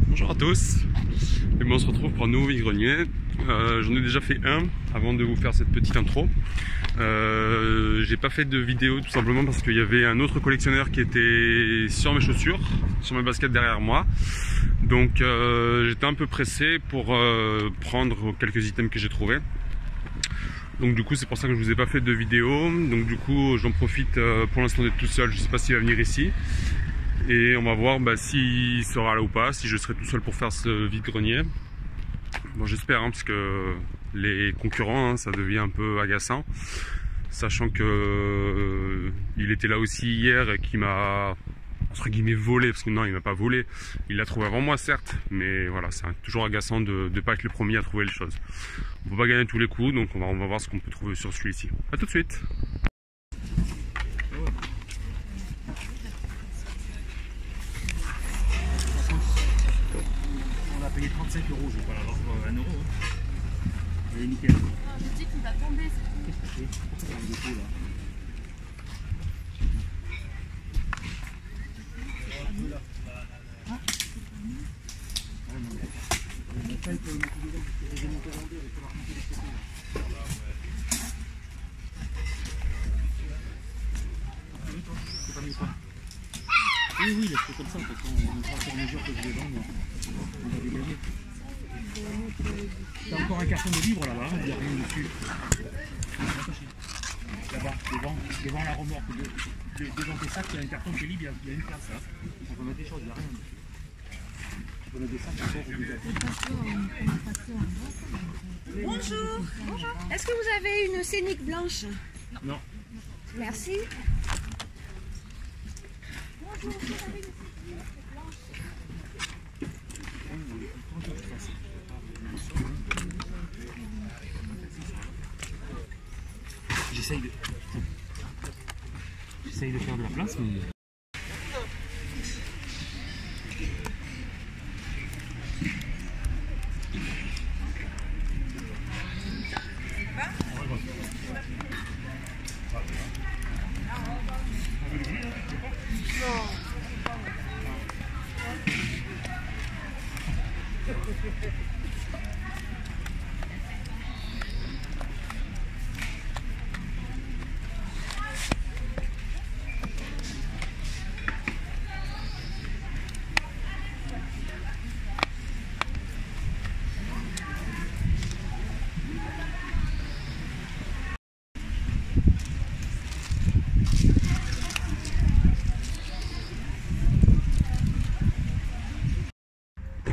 Bonjour à tous, et bon, on se retrouve pour un nouveau vide-grenier. J'en ai déjà fait un avant de vous faire cette petite intro. J'ai pas fait de vidéo tout simplement parce qu'il y avait un autre collectionneur qui était sur mes chaussures, sur mes baskets derrière moi. Donc j'étais un peu pressé pour prendre quelques items que j'ai trouvés. Donc du coup c'est pour ça que je vous ai pas fait de vidéo. Donc du coup j'en profite pour l'instant d'être tout seul, je sais pas s'il va venir ici. Et on va voir s'il sera là ou pas, si je serai tout seul pour faire ce vide-grenier. Bon, j'espère, parce que les concurrents, ça devient un peu agaçant. Sachant que il était là aussi hier et qu'il m'a, entre guillemets, volé. Parce que non, il m'a pas volé. Il l'a trouvé avant moi, certes. Mais voilà, c'est toujours agaçant de ne pas être le premier à trouver les choses. On peut pas gagner tous les coups, donc on va voir ce qu'on peut trouver sur celui-ci. A tout de suite. On a payé 35 €, je vais pas l'avoir pour 1 €. Elle est nickel. Non, je dis qu'il va tomber, c'est tout. Qu'est-ce que c'est? Pourquoi il y a un défaut là? Oui, oui, c'est comme ça, parce qu'on fera sur mesure que je les vends, on va dégager. T'as encore un carton de livres là-bas, il n'y a rien dessus. Là-bas, devant la remorque, devant tes sacs, il y a un carton qui est libre, il y a une place là. On peut mettre des choses, il n'y a rien. On peut mettre des sacs encore ou des Bonjour. Bonjour. Est-ce que vous avez une scénique blanche? Non. Merci. Bonjour, vous avez une scénique blanche? J'essaye de faire de la place, mais...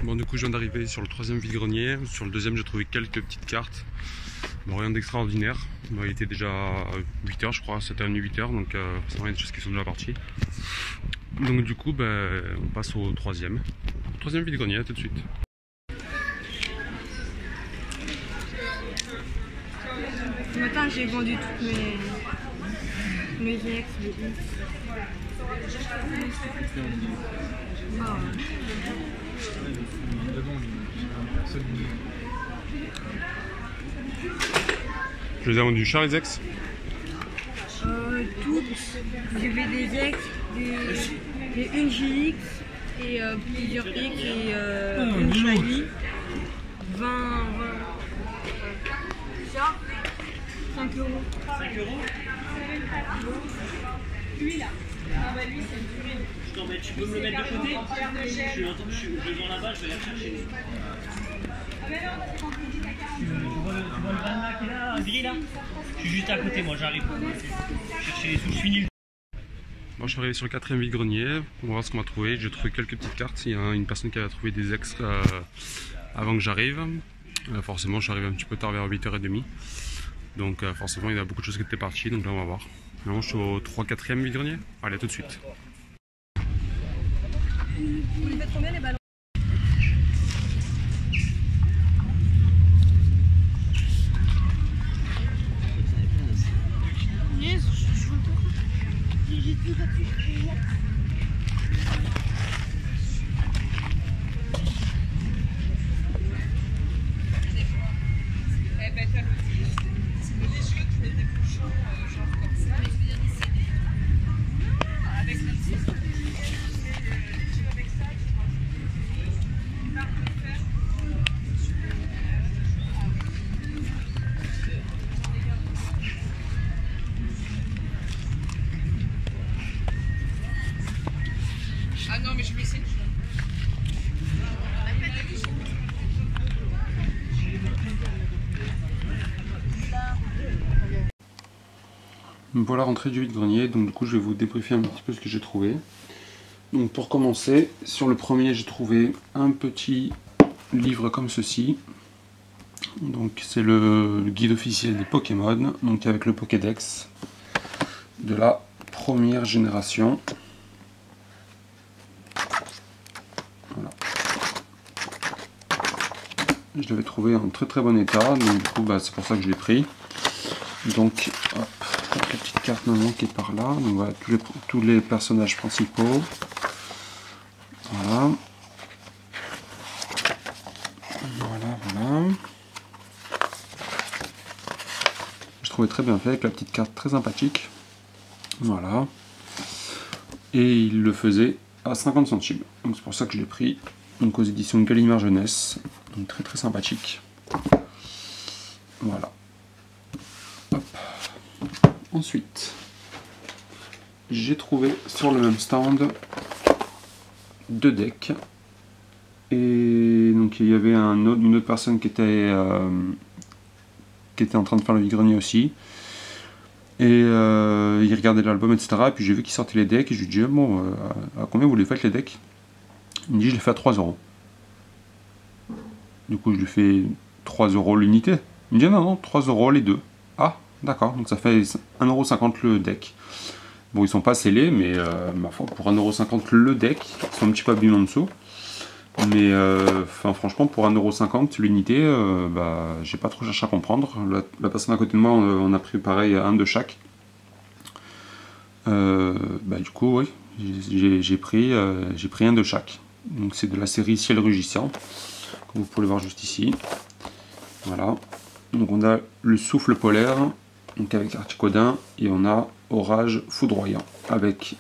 Bon, du coup je viens d'arriver sur le troisième vide-grenier. Sur le deuxième j'ai trouvé quelques petites cartes. Bon, rien d'extraordinaire. Bon, il était déjà 8 h je crois, 7h30, 8 h, donc c'est rien des choses qui sont déjà parties. Donc du coup on passe au troisième. Troisième vide-grenier, à tout de suite. Ce matin j'ai vendu toutes mes ex, les X. Ah. Je les ai vendus cher les ex. Toutes. J'avais des ex, une GX et plusieurs X et une Shiny. 20. Ça 5 €. 5 €? Lui là. Ah bah lui c'est une durée. Tu peux me le mettre de côté? Je vais dans là-bas, je vais la chercher. Ah mais non, c'est quand tu dis caca. Tu vois le van là qui est là, gris là? Je suis juste à côté, moi j'arrive. Chercher les sous, je finis. Bon, je suis arrivé sur le quatrième vide-grenier. On va voir ce qu'on va trouver. J'ai trouvé quelques petites cartes. Il y a une personne qui a trouvé des ex avant que j'arrive. Forcément, je suis arrivé un petit peu tard, vers 8h30. Donc forcément, il y a beaucoup de choses qui étaient parties. Donc là, on va voir. Maintenant, je suis au 3-4e vide-grenier. Allez, à tout de suite. Vous les faites combien les ballons? Voilà, rentrée du vide-grenier. Donc du coup, je vais vous débriefer un petit peu ce que j'ai trouvé. Donc pour commencer, sur le premier, j'ai trouvé un petit livre comme ceci. Donc c'est le guide officiel des Pokémon, donc avec le Pokédex de la première génération. Voilà. Je l'avais trouvé en très très bon état, donc du coup c'est pour ça que je l'ai pris. Donc hop, la petite carte normalement qui est par là. Donc voilà, tous les personnages principaux. Voilà. Voilà. Je trouvais très bien fait avec la petite carte très sympathique. Voilà. Et il le faisait à 50 centimes. Donc c'est pour ça que je l'ai pris. Donc aux éditions Gallimard Jeunesse. Donc très très sympathique. Voilà. Hop. Ensuite, j'ai trouvé sur le même stand 2 decks. Et donc il y avait une autre personne qui était en train de faire le vide-grenier aussi. Et il regardait l'album, etc. Et puis j'ai vu qu'il sortait les decks et je lui ai dit bon, à combien vous les faites les decks? Il me dit je les fais à 3 €. Du coup je lui fais 3 € l'unité. Il me dit non, 3 € les deux. Ah d'accord, donc ça fait 1,50 € le deck. Bon, ils sont pas scellés, mais ma foi, pour 1,50 € le deck, ils sont un petit peu abîmés en dessous. Mais franchement, pour 1,50 € l'unité, j'ai pas trop cherché à comprendre. La personne à côté de moi, on a pris pareil un de chaque. Du coup, oui, j'ai pris un de chaque. Donc c'est de la série Ciel Rugissant, comme vous pouvez le voir juste ici. Voilà. Donc on a le Souffle Polaire, donc avec Articodin, et on a Orage Foudroyant avec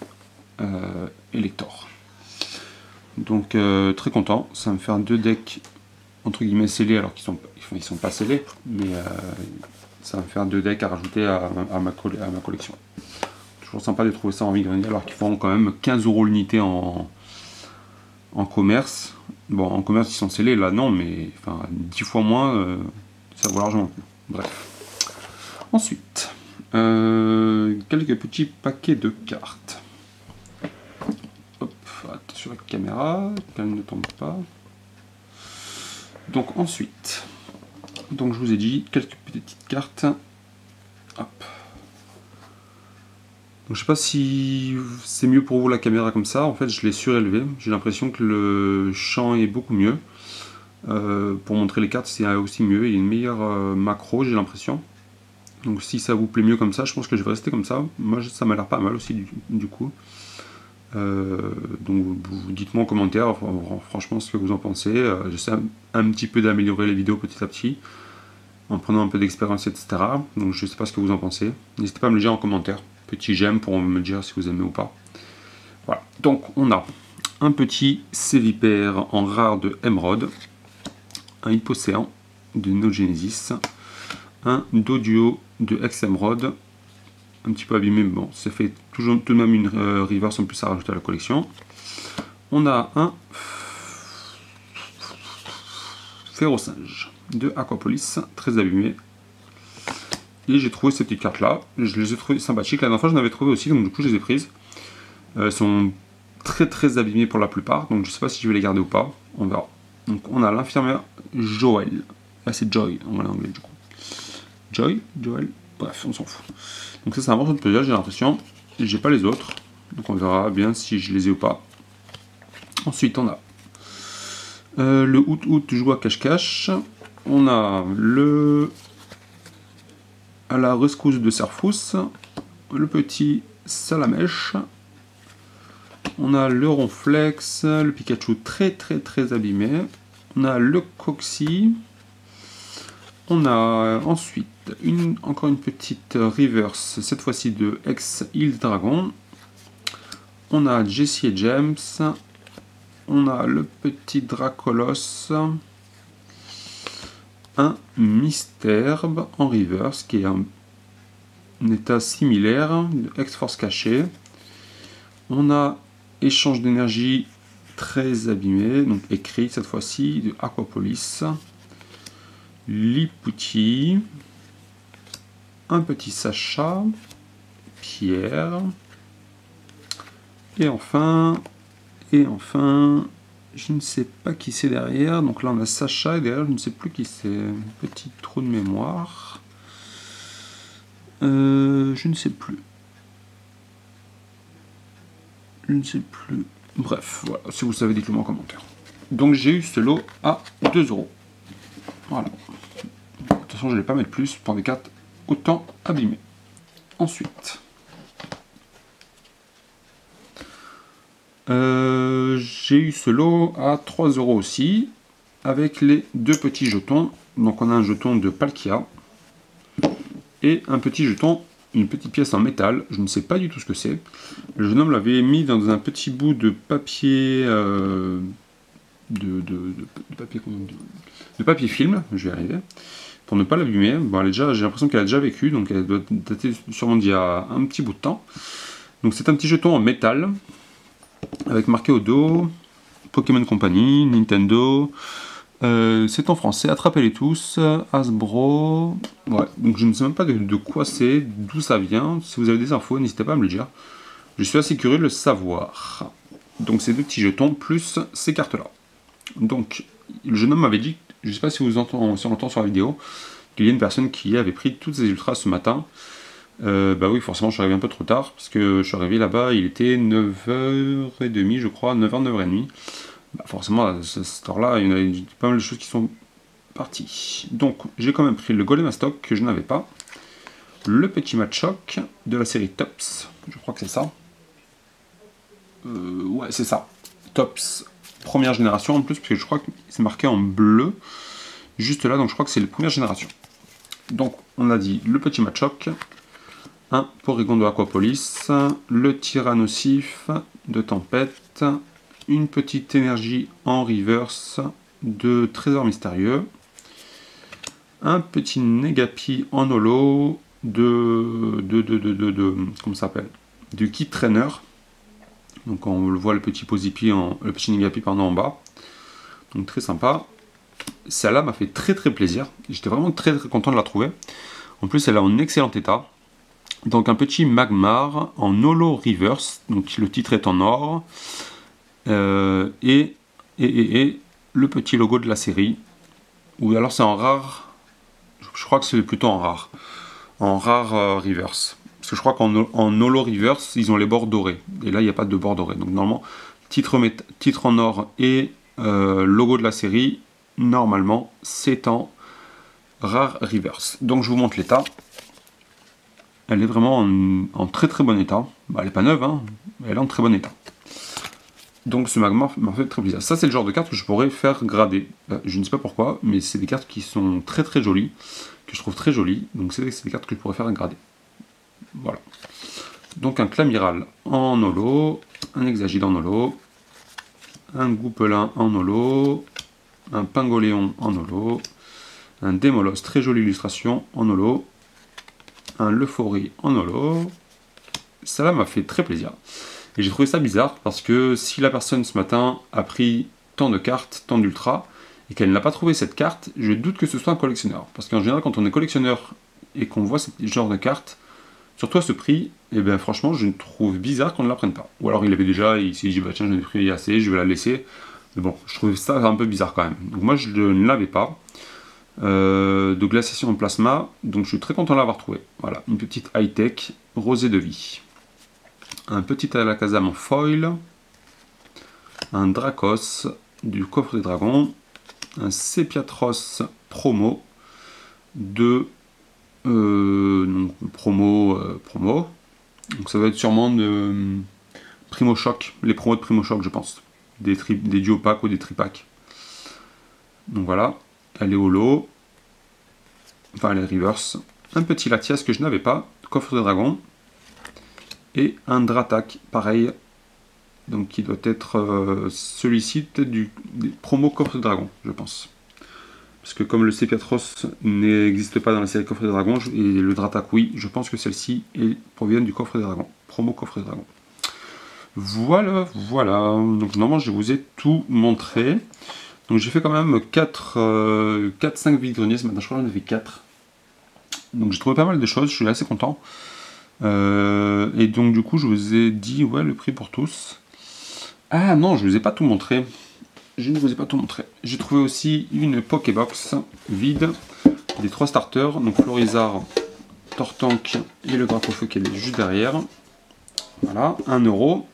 Elector. Donc très content, ça va me faire 2 decks entre guillemets scellés, alors qu'ils sont pas scellés, mais ça va me faire 2 decks à rajouter à ma collection. Toujours sympa de trouver ça en vide-grenier, alors qu'ils font quand même 15 € l'unité en commerce. Bon, en commerce ils sont scellés, là non, mais 10 fois moins, ça vaut largement le coup. Bref. Ensuite, quelques petits paquets de cartes. Attention à la caméra, qu'elle ne tombe pas. Donc ensuite, je vous ai dit quelques petites cartes. Hop. Donc, je sais pas si c'est mieux pour vous la caméra comme ça. En fait, je l'ai surélevé. J'ai l'impression que le champ est beaucoup mieux. Pour montrer les cartes, c'est aussi mieux. Il y a une meilleure macro, j'ai l'impression. Donc si ça vous plaît mieux comme ça, je pense que je vais rester comme ça. Moi, ça m'a l'air pas mal aussi du coup. Donc dites-moi en commentaire franchement ce que vous en pensez. J'essaie un petit peu d'améliorer les vidéos petit à petit en prenant un peu d'expérience, etc. Donc je sais pas ce que vous en pensez, n'hésitez pas à me le dire en commentaire, petit j'aime pour me dire si vous aimez ou pas. Voilà, donc on a un petit Sévipère en rare de Emerald, un Hippocéan de Neogenesis, un Doduo de Ex-Emerald, un petit peu abîmé, mais bon, ça fait toujours tout de même une reverse en plus à rajouter à la collection. On a un Férocinge de Aquapolis, très abîmé. Et j'ai trouvé ces petites cartes là, je les ai trouvées sympathiques. La dernière fois j'en avais trouvé aussi, donc du coup je les ai prises. Elles sont très très abîmées pour la plupart, donc je sais pas si je vais les garder ou pas, on verra. Donc on a l'infirmière Joël, là c'est Joy en anglais du coup. Joël, bref on s'en fout. Donc ça c'est un morceau de puzzle, j'ai l'impression. J'ai pas les autres, donc on verra bien si je les ai ou pas. Ensuite on a le Out joue à cache-cache. On a le à la rescousse de Serfous, le petit Salamèche. On a le Ronflex, le Pikachu très très très abîmé. On a le Coxy. On a ensuite encore une petite reverse, cette fois-ci de Ex-Île Dragon. On a Jessie et James. On a le petit Dracolos. Un Misterbe en reverse, qui est un état similaire de Ex-Force cachée. On a échange d'énergie très abîmé, donc écrit cette fois-ci de Aquapolis. Lipouti, un petit Sacha, Pierre. Et enfin, je ne sais pas qui c'est derrière. Donc là on a Sacha et derrière je ne sais plus qui c'est. Petit trou de mémoire. Je ne sais plus. Je ne sais plus. Bref, voilà, si vous savez, dites-le moi en commentaire. Donc j'ai eu ce lot à 2 €. Voilà. De toute façon, je ne vais pas mettre plus pour des cartes autant abîmées. Ensuite, j'ai eu ce lot à 3 € aussi, avec les 2 petits jetons. Donc on a un jeton de Palkia et un petit jeton, une petite pièce en métal. Je ne sais pas du tout ce que c'est. Le jeune homme l'avait mis dans un petit bout de papier, de papier film, je vais y arriver, pour ne pas l'abîmer. Bon, j'ai l'impression qu'elle a déjà vécu, donc elle doit dater sûrement d'il y a un petit bout de temps. Donc c'est un petit jeton en métal, avec marqué au dos Pokémon Company, Nintendo, c'est en français, attrapez-les tous, Hasbro, ouais, donc je ne sais même pas de quoi c'est, d'où ça vient. Si vous avez des infos, n'hésitez pas à me le dire. Je suis assez curieux de le savoir. Donc ces 2 petits jetons, plus ces cartes-là. Donc, le jeune homme m'avait dit, je ne sais pas si on entend sur la vidéo, qu'il y a une personne qui avait pris toutes ces ultras ce matin. Bah oui, forcément, je suis arrivé un peu trop tard, parce que je suis arrivé là-bas, il était 9h30, je crois, 9h, 9h30. Bah forcément, à cette heure-là, il y a pas mal de choses qui sont parties. Donc, j'ai quand même pris le Golem Stock, que je n'avais pas. Le petit Machoke de la série Tops, je crois que c'est ça. Ouais, c'est ça. Tops, première génération en plus, parce que je crois que c'est marqué en bleu, juste là, donc je crois que c'est la première génération. Donc, on a dit le petit Machoke, un Porygon de Aquapolis, le Tyrannosif de Tempête, une petite énergie en reverse de Trésor Mystérieux, un petit Negapi en holo comment ça s'appelle, du Kit Trainer. Donc on le voit, le petit Posipi, le petit Negapi en bas. Donc très sympa. Celle-là m'a fait très plaisir. J'étais vraiment très content de la trouver. En plus elle est en excellent état. Donc un petit Magmar en holo reverse. Donc le titre est en or. Et le petit logo de la série. Ou alors c'est en rare. Je crois que c'est plutôt en rare. En rare reverse. Parce que je crois qu'en holo reverse, ils ont les bords dorés. Et là, il n'y a pas de bord doré. Donc normalement, titre en or et logo de la série, normalement, c'est en rare reverse. Donc je vous montre l'état. Elle est vraiment en très bon état. Bah, elle n'est pas neuve, hein, mais elle est en très bon état. Donc ce Magmar m'a fait très plaisir. Ça, c'est le genre de carte que je pourrais faire grader. Je ne sais pas pourquoi, mais c'est des cartes qui sont très jolies, que je trouve très jolies. Donc c'est des cartes que je pourrais faire grader. Voilà. Donc un Clamiral en holo, un Hexagide en holo, un Goupelin en holo, un Pingoléon en holo, un Démolos, très jolie illustration en holo, un Lephori en holo. Ça m'a fait très plaisir. Et j'ai trouvé ça bizarre parce que si la personne ce matin a pris tant de cartes, tant d'ultra, et qu'elle n'a pas trouvé cette carte, je doute que ce soit un collectionneur. Parce qu'en général, quand on est collectionneur et qu'on voit ce genre de carte, surtout à ce prix, et bien franchement, je trouve bizarre qu'on ne la prenne pas. Ou alors il avait déjà, il s'est dit, bah tiens, j'en ai pris assez, je vais la laisser. Mais bon, je trouve ça un peu bizarre quand même. Donc moi, je ne l'avais pas. De glaciation en plasma, donc je suis très content de l'avoir trouvé. Voilà, une petite high-tech, rosée de vie. Un petit Alakazam en foil. Un Dracos du coffre des dragons. Un Sepiatros promo de donc promo. Donc ça va être sûrement de Primo Choc, les promos de Primo Choc, je pense, des duo packs ou des tripacks. Donc voilà, elle est holo, enfin elle est reverse. Un petit Latias que je n'avais pas, coffre de dragon, et un Dratak pareil, donc qui doit être celui-ci peut-être des promos coffre de dragon, je pense. Parce que comme le Sepiatros n'existe pas dans la série Coffre des Dragons, et le Dratak oui, je pense que celle-ci provient du Coffre des Dragons. Promo Coffre des Dragons. Voilà. Donc normalement je vous ai tout montré. Donc j'ai fait quand même 4-5 vides greniers ce matin, je crois que j'en ai fait 4. Donc j'ai trouvé pas mal de choses, je suis assez content. Et donc du coup je vous ai dit ouais le prix pour tous. Ah non, je vous ai pas tout montré. Je ne vous ai pas tout montré. J'ai trouvé aussi une Pokébox vide des 3 starters, donc Florizard, Tortank et le Dracofeu qui est juste derrière. Voilà, 1 €.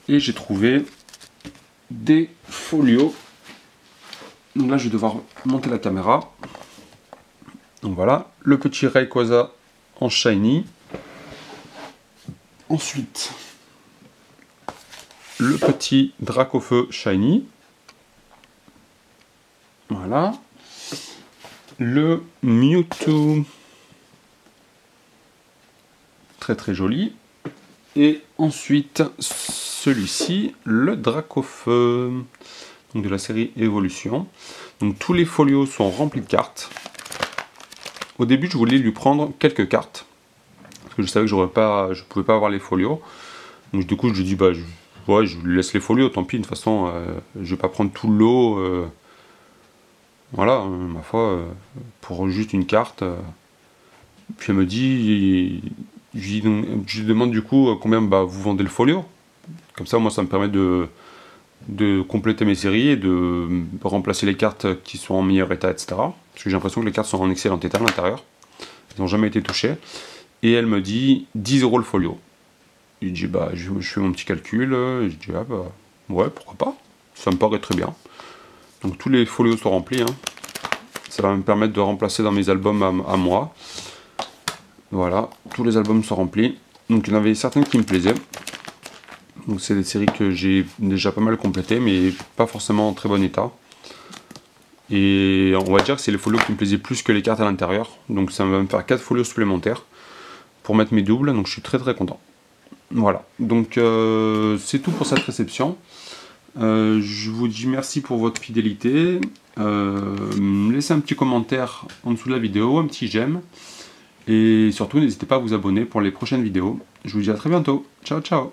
Et j'ai trouvé des folios. Donc là je vais devoir monter la caméra. Donc voilà, le petit Rayquaza en shiny. Ensuite, le petit Dracofeu shiny. Voilà. Le Mewtwo. Très très joli. Et ensuite, celui-ci, le Dracofeu. Donc de la série Évolution. Donc tous les folios sont remplis de cartes. Au début, je voulais lui prendre quelques cartes. Parce que je savais que je ne pouvais pas avoir les folios. Donc du coup, je lui dis, bah, je lui laisse les folios, tant pis, de toute façon, je vais pas prendre tout le lot. Voilà, ma foi, pour juste une carte. Puis elle me dit, je lui demande du coup combien vous vendez le folio. Comme ça, moi, ça me permet de compléter mes séries et de remplacer les cartes qui sont en meilleur état, etc. Parce que j'ai l'impression que les cartes sont en excellent état à l'intérieur. Elles n'ont jamais été touchées. Et elle me dit 10 € le folio. Je dis je fais mon petit calcul. Et je dis ouais, pourquoi pas. Ça me paraît très bien. Donc tous les folios sont remplis. Ça va me permettre de remplacer dans mes albums à moi. Voilà, tous les albums sont remplis. Donc il y en avait certaines qui me plaisaient. Donc c'est des séries que j'ai déjà pas mal complétées, mais pas forcément en très bon état. Et on va dire que c'est les folios qui me plaisaient plus que les cartes à l'intérieur. Donc ça va me faire 4 folios supplémentaires pour mettre mes doubles. Donc je suis très très content. Voilà, donc c'est tout pour cette réception. Je vous dis merci pour votre fidélité. Laissez un petit commentaire en dessous de la vidéo, un petit j'aime. Et surtout n'hésitez pas à vous abonner pour les prochaines vidéos. Je vous dis à très bientôt. Ciao ciao.